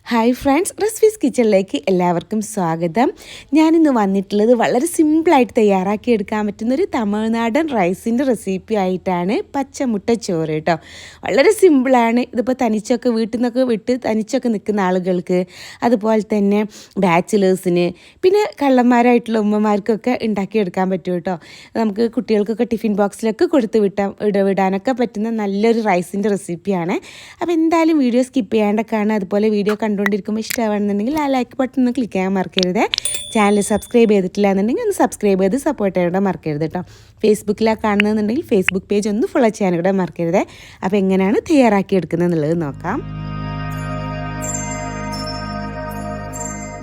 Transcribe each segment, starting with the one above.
Hi friends, recipes കിച്ചണിലേക്ക് എല്ലാവർക്കും സ്വാഗതം. ഞാനിന്ന് വന്നിട്ടുള്ളത് വളരെ സിമ്പിളായിട്ട് തയ്യാറാക്കിയെടുക്കാൻ പറ്റുന്നൊരു തമിഴ്നാടൻ റൈസിൻ്റെ റെസിപ്പി ആയിട്ടാണ്. പച്ചമുട്ട ചോറ് കേട്ടോ. വളരെ സിമ്പിളാണ്. ഇതിപ്പോൾ തനിച്ചൊക്കെ വീട്ടിൽ നിന്നൊക്കെ വിട്ട് തനിച്ചൊക്കെ നിൽക്കുന്ന ആളുകൾക്ക്, അതുപോലെ തന്നെ ബാച്ചിലേഴ്സിന്, പിന്നെ കള്ളന്മാരായിട്ടുള്ള ഉമ്മമാർക്കൊക്കെ ഉണ്ടാക്കിയെടുക്കാൻ പറ്റും കേട്ടോ. നമുക്ക് കുട്ടികൾക്കൊക്കെ ടിഫിൻ ബോക്സിലൊക്കെ കൊടുത്ത് വിടാനൊക്കെ പറ്റുന്ന നല്ലൊരു റൈസിൻ്റെ റെസിപ്പിയാണ്. അപ്പോൾ എന്തായാലും വീഡിയോ സ്കിപ്പ് ചെയ്യാണ്ട് കാണുക. അതുപോലെ വീഡിയോ കണ്ടുകൊണ്ടിരിക്കുമ്പോൾ ഇഷ്ടമാണെന്നുണ്ടെങ്കിൽ ആ ലൈക്ക് ബട്ടൺ ഒന്ന് ക്ലിക്ക് ചെയ്യാൻ മറക്കരുത്. ചാനൽ സബ്സ്ക്രൈബ് ചെയ്തിട്ടില്ല എന്നുണ്ടെങ്കിൽ ഒന്ന് സബ്സ്ക്രൈബ് ചെയ്ത് സപ്പോർട്ട് ചെയ്യാൻ മറക്കരുത് കേട്ടോ. ഫേസ്ബുക്കിലാണ് കാണുന്നതെന്നുണ്ടെങ്കിൽ ഫേസ്ബുക്ക് പേജ് ഒന്ന് ഫോളോ ചെയ്യാനും മറക്കരുത്. അപ്പോൾ എങ്ങനെയാണ് തയ്യാറാക്കിയെടുക്കുന്നത് എന്നുള്ളത് നോക്കാം.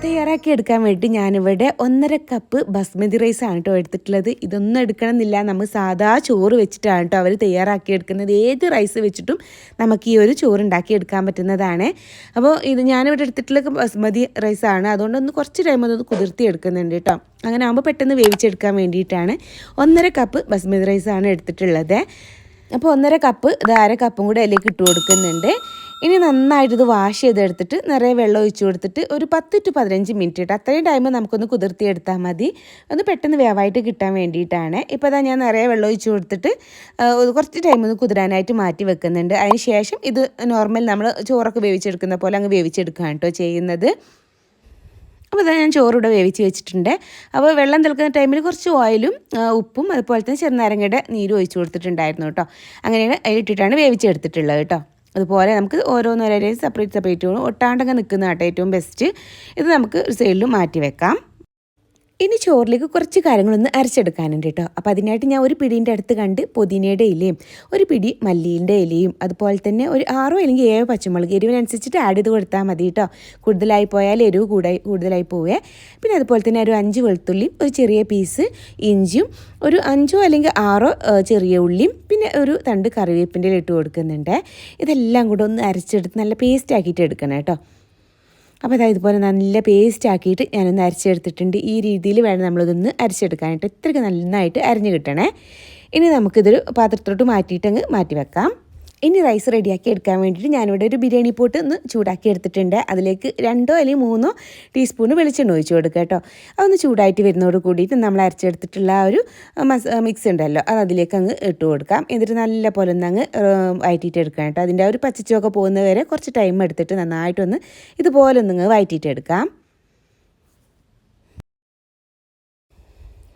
തയ്യാറാക്കിയെടുക്കാൻ വേണ്ടി ഞാനിവിടെ 1.5 കപ്പ് ബസ്മതി റൈസാണ് കേട്ടോ എടുത്തിട്ടുള്ളത്. ഇതൊന്നും എടുക്കണമെന്നില്ല, നമ്മൾ സാധാ ചോറ് വെച്ചിട്ടാണ് കേട്ടോ അവർ തയ്യാറാക്കിയെടുക്കുന്നത്. ഏത് റൈസ് വെച്ചിട്ടും നമുക്ക് ഈ ഒരു ചോറ് ഉണ്ടാക്കിയെടുക്കാൻ പറ്റുന്നതാണ്. അപ്പോൾ ഇത് ഞാനിവിടെ എടുത്തിട്ടുള്ള ബസ്മതി റൈസാണ്, അതുകൊണ്ടൊന്ന് കുറച്ച് ടൈം അതൊന്ന് കുതിർത്തി എടുക്കുന്നുണ്ട് കേട്ടോ. അങ്ങനെ ആകുമ്പോൾ പെട്ടെന്ന് വേവിച്ചെടുക്കാൻ വേണ്ടിയിട്ടാണ് 1.5 കപ്പ് ബസ്മതി റൈസാണ് എടുത്തിട്ടുള്ളത്. അപ്പോൾ 1.5 കപ്പ് ഇത് 1/2 കപ്പും കൂടെ അതിലേക്ക് ഇട്ട് കൊടുക്കുന്നുണ്ട്. ഇനി നന്നായിട്ട് ഇത് വാഷ് ചെയ്തെടുത്തിട്ട് നിറയെ വെള്ളം ഒഴിച്ചു കൊടുത്തിട്ട് ഒരു 10 to 15 മിനിറ്റ് ഇട്ട് അത്രയും ടൈം നമുക്കൊന്ന് കുതിർത്തിയെടുത്താൽ മതി. ഒന്ന് പെട്ടെന്ന് വേവായിട്ട് കിട്ടാൻ വേണ്ടിയിട്ടാണ്. ഇപ്പോൾ അതാ ഞാൻ നിറയെ വെള്ളം ഒഴിച്ചു കൊടുത്തിട്ട് കുറച്ച് ടൈം ഒന്ന് കുതിരാനായിട്ട് മാറ്റി വെക്കുന്നുണ്ട്. അതിന് ശേഷം ഇത് നോർമൽ നമ്മൾ ചോറൊക്കെ വേവിച്ചെടുക്കുന്ന പോലെ അങ്ങ് വേവിച്ചെടുക്കുകയാണ് കേട്ടോ ചെയ്യുന്നത്. അപ്പോൾ അതാ ഞാൻ ചോറിവിടെ വേവിച്ച് വെച്ചിട്ടുണ്ട്. അപ്പോൾ വെള്ളം തിളക്കുന്ന ടൈമിൽ കുറച്ച് ഓയിലും ഉപ്പും അതുപോലെ തന്നെ ചെറുനാരങ്ങയുടെ നീരും ഒഴിച്ചു കൊടുത്തിട്ടുണ്ടായിരുന്നു കേട്ടോ. അങ്ങനെയാണ് അതിലിട്ടിട്ടാണ് വേവിച്ചെടുത്തിട്ടുള്ളത് കേട്ടോ. അതുപോലെ നമുക്ക് ഓരോന്നോരോ സെപ്പറേറ്റ് ഒട്ടാണ്ടങ്ങ് നിൽക്കുന്ന കേട്ടോ ഏറ്റവും ബെസ്റ്റ്. ഇത് നമുക്ക് ഒരു സൈഡിൽ മാറ്റി വെക്കാം. ഇനി ചോറിലേക്ക് കുറച്ച് കാര്യങ്ങളൊന്ന് അരച്ചെടുക്കാനുണ്ട് കേട്ടോ. അപ്പോൾ അതിനായിട്ട് ഞാൻ ഒരു പിടീൻ്റെ അടുത്ത് കണ്ട് പുതിനയുടെ ഇലയും ഒരു പിടി മല്ലിൻ്റെ ഇലയും അതുപോലെ തന്നെ ഒരു 6 അല്ലെങ്കിൽ 7 പച്ചമുളക് എരിവിനനുസരിച്ചിട്ട് ആഡ് ചെയ്ത് കൊടുത്താൽ മതി കേട്ടോ. കൂടുതലായി പോയാൽ എരിവ് കൂടുതലായി പോവേ. പിന്നെ അതുപോലെ തന്നെ ഒരു 5 വെളുത്തുള്ളിയും ഒരു ചെറിയ പീസ് ഇഞ്ചിയും ഒരു 5 അല്ലെങ്കിൽ 6 ചെറിയ ഉള്ളിയും പിന്നെ ഒരു തണ്ട് കറിവേപ്പിൻ്റെ ഇട്ട് കൊടുക്കുന്നുണ്ട്. ഇതെല്ലാം കൂടെ ഒന്ന് അരച്ചെടുത്ത് നല്ല പേസ്റ്റ് ആക്കിയിട്ട് എടുക്കണം കേട്ടോ. അപ്പോൾ അതായത് ഇതുപോലെ നല്ല പേസ്റ്റ് ആക്കിയിട്ട് ഞാനൊന്ന് അരച്ചെടുത്തിട്ടുണ്ട്. ഈ രീതിയിൽ വേണം നമ്മളിതൊന്ന് അരച്ചെടുക്കാനായിട്ട്. ഇത്രയ്ക്ക് നന്നായിട്ട് അരിഞ്ഞ് കിട്ടണേ. ഇനി നമുക്കിതൊരു പാത്രത്തോട്ട് മാറ്റിയിട്ട് മാറ്റി വെക്കാം. ഇനി റൈസ് റെഡിയാക്കി എടുക്കാൻ വേണ്ടിയിട്ട് ഞാനിവിടെ ഒരു ബിരിയാണി പോട്ട് ഒന്ന് ചൂടാക്കി എടുത്തിട്ടുണ്ട്. അതിലേക്ക് 2 അല്ലെങ്കിൽ 3 ടീസ്പൂൺ വെളിച്ചെണ്ണ ഒഴിച്ച് കൊടുക്കുക കേട്ടോ. അതൊന്ന് ചൂടായിട്ട് വരുന്നതോട് കൂടിയിട്ട് നമ്മൾ അരച്ചെടുത്തിട്ടുള്ള ആ ഒരു മിക്സ് ഉണ്ടല്ലോ അത് അതിലേക്ക് അങ്ങ് ഇട്ട് കൊടുക്കാം. എന്നിട്ട് നല്ല പോലെ ഒന്ന് അങ്ങ് വഴറ്റിയിട്ട് എടുക്കാം കേട്ടോ. അതിൻ്റെ ആ ഒരു പച്ചച്ചൊക്കെ പോകുന്നത് വരെ കുറച്ച് ടൈം എടുത്തിട്ട് നന്നായിട്ടൊന്ന് ഇതുപോലെ ഒന്ന് വഴറ്റിയിട്ട് എടുക്കാം.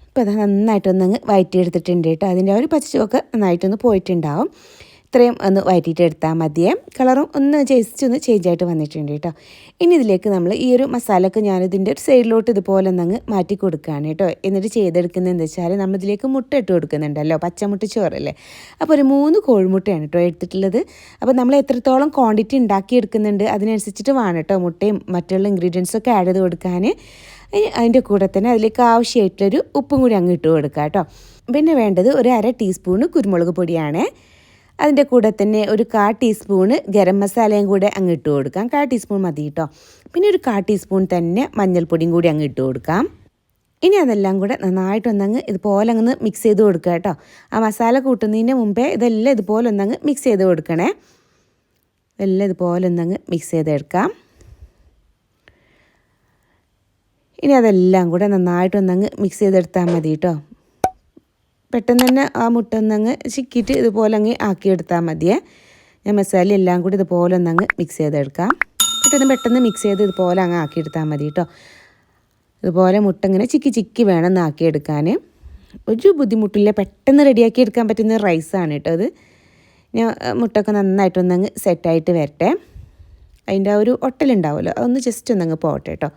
ഇപ്പോൾ അത് നന്നായിട്ടൊന്നങ്ങ് വഴറ്റിയെടുത്തിട്ടുണ്ട് കേട്ടോ. അതിൻ്റെ ആ ഒരു പച്ചച്ചൊക്കെ നന്നായിട്ടൊന്ന് പോയിട്ടുണ്ടാവും. ഇത്രയും ഒന്ന് വഴറ്റിയിട്ട് എടുത്താൽ മതിയേ. കളറും ഒന്ന് ജസ്റ്റ് ഒന്ന് ചേഞ്ച് ആയിട്ട് വന്നിട്ടുണ്ട് കേട്ടോ. ഇനി ഇതിലേക്ക് നമ്മൾ ഈ ഒരു മസാലയൊക്കെ ഞാനിതിൻ്റെ ഒരു സൈഡിലോട്ട് ഇതുപോലെ ഒന്നങ്ങ് മാറ്റി കൊടുക്കുകയാണ് കേട്ടോ. എന്നിട്ട് ചെയ്തെടുക്കുന്നത് എന്താ വെച്ചാൽ നമ്മളിതിലേക്ക് മുട്ട ഇട്ട് കൊടുക്കുന്നുണ്ടല്ലോ, പച്ചമുട്ട ചോറല്ലേ. അപ്പോൾ ഒരു 3 കോഴിമുട്ടയാണ് കേട്ടോ എടുത്തിട്ടുള്ളത്. അപ്പോൾ നമ്മൾ എത്രത്തോളം ക്വാണ്ടിറ്റി ഉണ്ടാക്കിയെടുക്കുന്നുണ്ട് അതിനനുസരിച്ചിട്ട് വേണം കേട്ടോ മുട്ടയും മറ്റുള്ള ഇൻഗ്രീഡിയൻസൊക്കെ ആഡ് ചെയ്ത് കൊടുക്കാൻ. അതിൻ്റെ കൂടെ തന്നെ അതിലേക്ക് ആവശ്യമായിട്ടുള്ളൊരു ഉപ്പും കൂടി അങ്ങ് ഇട്ട് കൊടുക്കുക കേട്ടോ. പിന്നെ വേണ്ടത് ഒരു 1/2 ടീസ്പൂണ് കുരുമുളക് പൊടിയാണ്. അതിൻ്റെ കൂടെ തന്നെ ഒരു 1/4 ടീസ്പൂണ് ഗരം മസാലയും കൂടെ അങ്ങ് ഇട്ട് കൊടുക്കാം. 1/4 ടീസ്പൂൺ മതി കേട്ടോ. പിന്നെ ഒരു 1/4 ടീസ്പൂൺ തന്നെ മഞ്ഞൾപ്പൊടിയും കൂടി അങ്ങ് ഇട്ട് കൊടുക്കാം. ഇനി അതെല്ലാം കൂടെ നന്നായിട്ടൊന്നങ്ങ് ഇതുപോലെ അങ്ങ് മിക്സ് ചെയ്ത് കൊടുക്കുക കേട്ടോ. ആ മസാല കൂട്ടുന്നതിന് മുമ്പേ ഇതെല്ലാം ഇതുപോലെ ഒന്നങ്ങ് മിക്സ് ചെയ്ത് കൊടുക്കണേ. ഇതെല്ലാം ഇതുപോലെ ഒന്നങ്ങ് മിക്സ് ചെയ്തെടുക്കാം. ഇനി അതെല്ലാം കൂടെ നന്നായിട്ടൊന്നങ്ങ് മിക്സ് ചെയ്തെടുത്താൽ മതി കേട്ടോ. പെട്ടെന്ന് തന്നെ ആ മുട്ട ഒന്നങ്ങ് ചിക്കിയിട്ട് ഇതുപോലെ അങ്ങ് ആക്കിയെടുത്താൽ മതിയേ. ഞാൻ മസാല എല്ലാം കൂടി ഇതുപോലെ ഒന്നങ്ങ് മിക്സ് ചെയ്തെടുക്കാം. പെട്ടെന്ന് മിക്സ് ചെയ്ത് ഇതുപോലെ അങ്ങ് ആക്കിയെടുത്താൽ മതി കേട്ടോ. ഇതുപോലെ മുട്ട ഇങ്ങനെ ചിക്കി വേണം ഒന്ന് ആക്കിയെടുക്കാൻ. ഒരു ബുദ്ധിമുട്ടില്ല, പെട്ടെന്ന് റെഡിയാക്കി എടുക്കാൻ പറ്റുന്ന റൈസാണ് കേട്ടോ അത്. ഞാൻ മുട്ടൊക്കെ നന്നായിട്ടൊന്നങ്ങ് സെറ്റായിട്ട് വരട്ടെ. അതിൻ്റെ ആ ഒരു ഒട്ടലുണ്ടാവുമല്ലോ അതൊന്ന് ജസ്റ്റ് ഒന്നങ്ങ് പോകട്ടെ കേട്ടോ.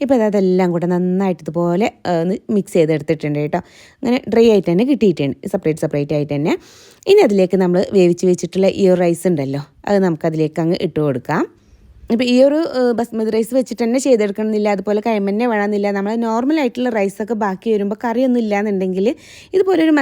ഇപ്പോൾ അതെല്ലാം കൂടെ നന്നായിട്ട് ഇതുപോലെ ഒന്ന് മിക്സ് ചെയ്തെടുത്തിട്ടുണ്ട് കേട്ടോ. അങ്ങനെ ഡ്രൈ ആയിട്ട് തന്നെ കിട്ടിയിട്ടുണ്ട്, സെപ്പറേറ്റ് ആയിട്ട് തന്നെ. ഇനി അതിലേക്ക് നമ്മൾ വേവിച്ച് വെച്ചിട്ടുള്ള ഈ റൈസ് ഉണ്ടല്ലോ അത് നമുക്കതിലേക്ക് അങ്ങ് ഇട്ട് കൊടുക്കാം. ഇപ്പോൾ ഈ ഒരു ബസ്മതി റൈസ് വെച്ചിട്ട് തന്നെ ചെയ്തെടുക്കണമെന്നില്ല, അതുപോലെ കൈമന്നെ വേണമെന്നില്ല. നമ്മൾ നോർമലായിട്ടുള്ള റൈസൊക്കെ ബാക്കി വരുമ്പോൾ കറിയൊന്നും ഇല്ലയെന്നുണ്ടെങ്കിൽ ഇതുപോലെ ഒരു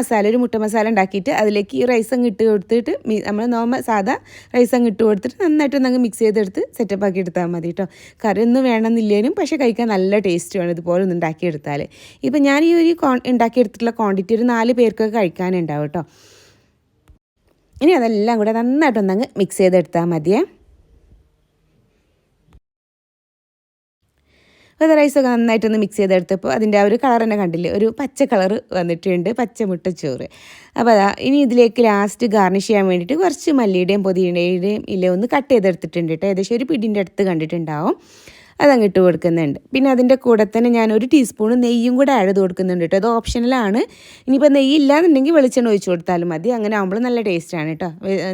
മുട്ട മസാല ഉണ്ടാക്കിയിട്ട് അതിലേക്ക് ഈ റൈസ് അങ്ങ് ഇട്ട് കൊടുത്തിട്ട് നമ്മൾ നോർമൽ സാധാ റൈസ് അങ്ങ് ഇട്ട് കൊടുത്തിട്ട് നന്നായിട്ടൊന്നങ്ങ് മിക്സ് ചെയ്തെടുത്ത് സെറ്റപ്പ് ആക്കി എടുത്താൽ മതി കേട്ടോ. കറിയൊന്നും വേണമെന്നില്ലേനും പക്ഷേ കഴിക്കാൻ നല്ല ടേസ്റ്റ് വേണം ഇതുപോലെ ഒന്ന് ഉണ്ടാക്കിയെടുത്താൽ. ഇപ്പം ഞാൻ ഈ ഒരു ഉണ്ടാക്കിയെടുത്തിട്ടുള്ള ക്വാണ്ടിറ്റി ഒരു 4 പേർക്കൊക്കെ കഴിക്കാനുണ്ടാവും കേട്ടോ. ഇനി അതെല്ലാം കൂടെ നന്നായിട്ടൊന്നങ്ങ് മിക്സ് ചെയ്തെടുത്താൽ മതിയേ. അപ്പോൾ റൈസൊക്കെ നന്നായിട്ടൊന്ന് മിക്സ് ചെയ്തെടുത്തപ്പോൾ അതിൻ്റെ ആ ഒരു കളർ തന്നെ കണ്ടില്ലേ, ഒരു പച്ച കളർ വന്നിട്ടുണ്ട്, പച്ചമുട്ടച്ചോറ്. അപ്പോൾ അതാ ഇനി ഇതിലേക്ക് ലാസ്റ്റ് ഗാർണിഷ് ചെയ്യാൻ വേണ്ടിയിട്ട് കുറച്ച് മല്ലിയുടെയും പുതിനയുടെയും ഇല ഒന്ന് കട്ട് ചെയ്തെടുത്തിട്ടുണ്ട് കേട്ടോ. ഏകദേശം ഒരു പിടിൻ്റെ അടുത്ത് കണ്ടിട്ടുണ്ടാവും. അതങ്ങ് ഇട്ട് കൊടുക്കുന്നുണ്ട്. പിന്നെ അതിൻ്റെ കൂടെ തന്നെ ഞാൻ 1 ടീസ്പൂൺ നെയ്യും കൂടെ ആഡ് ചെയ്ത് കൊടുക്കുന്നുണ്ട് കേട്ടോ. അത് ഓപ്ഷണലാണ്. ഇനിയിപ്പോൾ നെയ്യ് ഇല്ലാന്നുണ്ടെങ്കിൽ വെളിച്ചെണ്ണ ഒഴിച്ച് കൊടുത്താലും മതി. അങ്ങനെ ആകുമ്പോൾ നല്ല ടേസ്റ്റാണ് കേട്ടോ.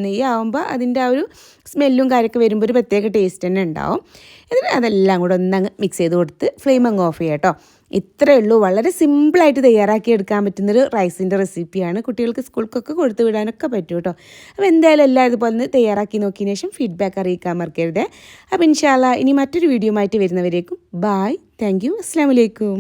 നെയ്യ് ആകുമ്പോൾ അതിൻ്റെ ആ ഒരു സ്മെല്ലും കാര്യമൊക്കെ വരുമ്പോൾ ഒരു പ്രത്യേക ടേസ്റ്റ് തന്നെ ഉണ്ടാവും. എന്നിട്ട് അതെല്ലാം കൂടെ ഒന്നങ്ങ് മിക്സ് ചെയ്ത് കൊടുത്ത് ഫ്ലെയിം അങ്ങ് ഓഫ് ചെയ്യാം കേട്ടോ. ഇത്രയേ ഉള്ളൂ. വളരെ സിമ്പിളായിട്ട് തയ്യാറാക്കി എടുക്കാൻ പറ്റുന്നൊരു റൈസിൻ്റെ റെസിപ്പിയാണ്. കുട്ടികൾക്ക് സ്കൂൾക്കൊക്കെ കൊടുത്തു വിടാനൊക്കെ പറ്റും കേട്ടോ. അപ്പോൾ എന്തായാലും എല്ലാം ഇതുപോലെ ഒന്ന് തയ്യാറാക്കി നോക്കിയതിന് ശേഷം ഫീഡ്ബാക്ക് അറിയിക്കാൻ മറക്കരുത്. അപ്പോൾ ഇൻഷാ അല്ലാഹ് ഇനി മറ്റൊരു വീഡിയോ ആയിട്ട് വരുന്നവരേക്കും ബായ്, താങ്ക് യു, അസ്സലാമു അലൈക്കും.